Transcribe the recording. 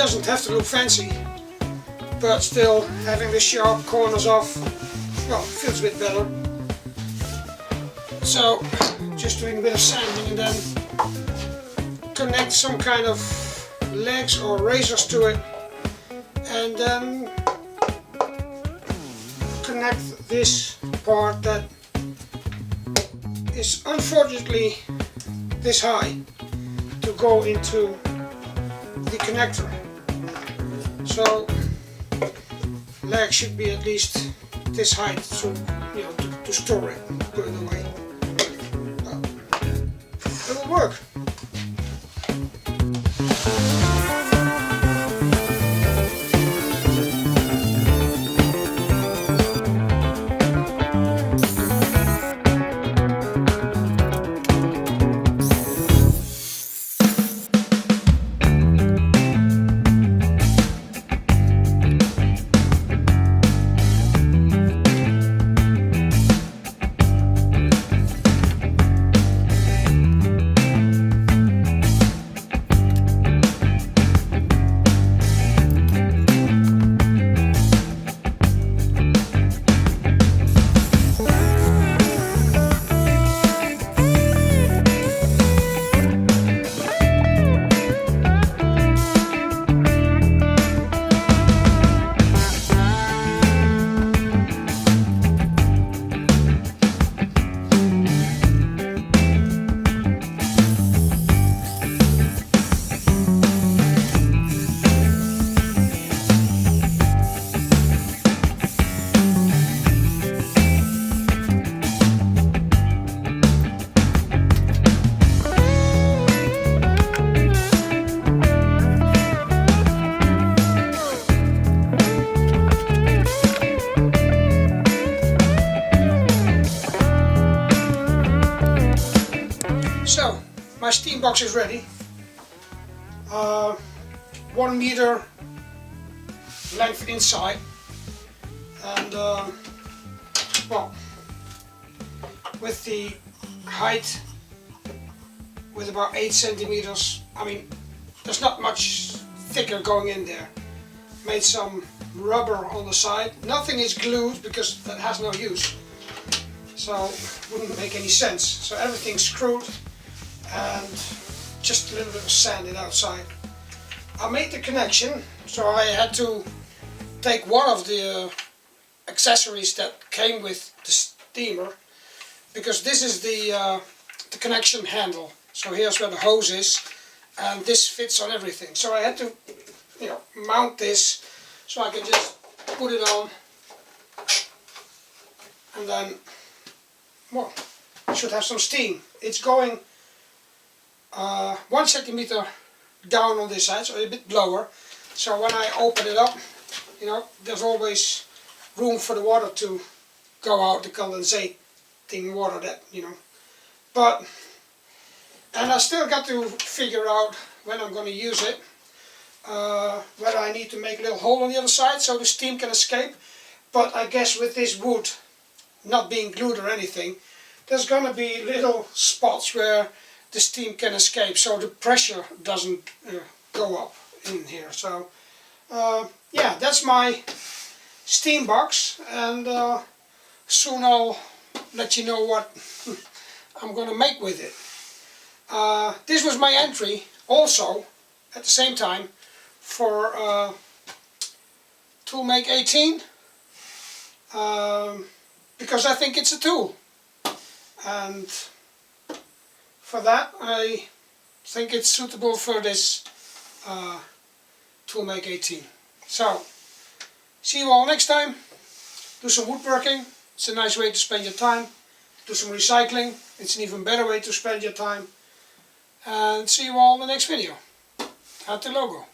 doesn't have to look fancy, but still having the sharp corners off, well, feels a bit better. So just doing a bit of sanding and then connect some kind of legs or razors to it, and then connect this part that is unfortunately this high to go into the connector. So leg should be at least this height, so you know, to store it, put it away. It will work. So, my Steambox is ready. 1 meter length inside, and well, with the height with about 8 centimeters. I mean, there's not much thicker going in there. Made some rubber on the side. Nothing is glued because that has no use, so wouldn't make any sense. So everything's screwed and just a little bit of sanded outside. I made the connection, so I had to take one of the accessories that came with the steamer, because this is the connection handle. So here's where the hose is, and this fits on everything. So I had to, you know, mount this so I can just put it on, and then, well, it should have some steam. It's going 1 centimeter down on this side, so a bit lower. So when I open it up, you know, there's always room for the water to go out, the condensating water that, you know. But, and I still got to figure out when I'm going to use it, whether I need to make a little hole on the other side so the steam can escape. But I guess with this wood not being glued or anything, there's going to be little spots where the steam can escape, so the pressure doesn't go up in here. So yeah, that's my Steambox, and soon I'll let you know what I'm gonna make with it. This was my entry also at the same time for Toolmake 18, because I think it's a tool, and for that I think it's suitable for this Toolmake 18. So, see you all next time. Do some woodworking, it's a nice way to spend your time. Do some recycling, it's an even better way to spend your time. And see you all in the next video. Add the logo.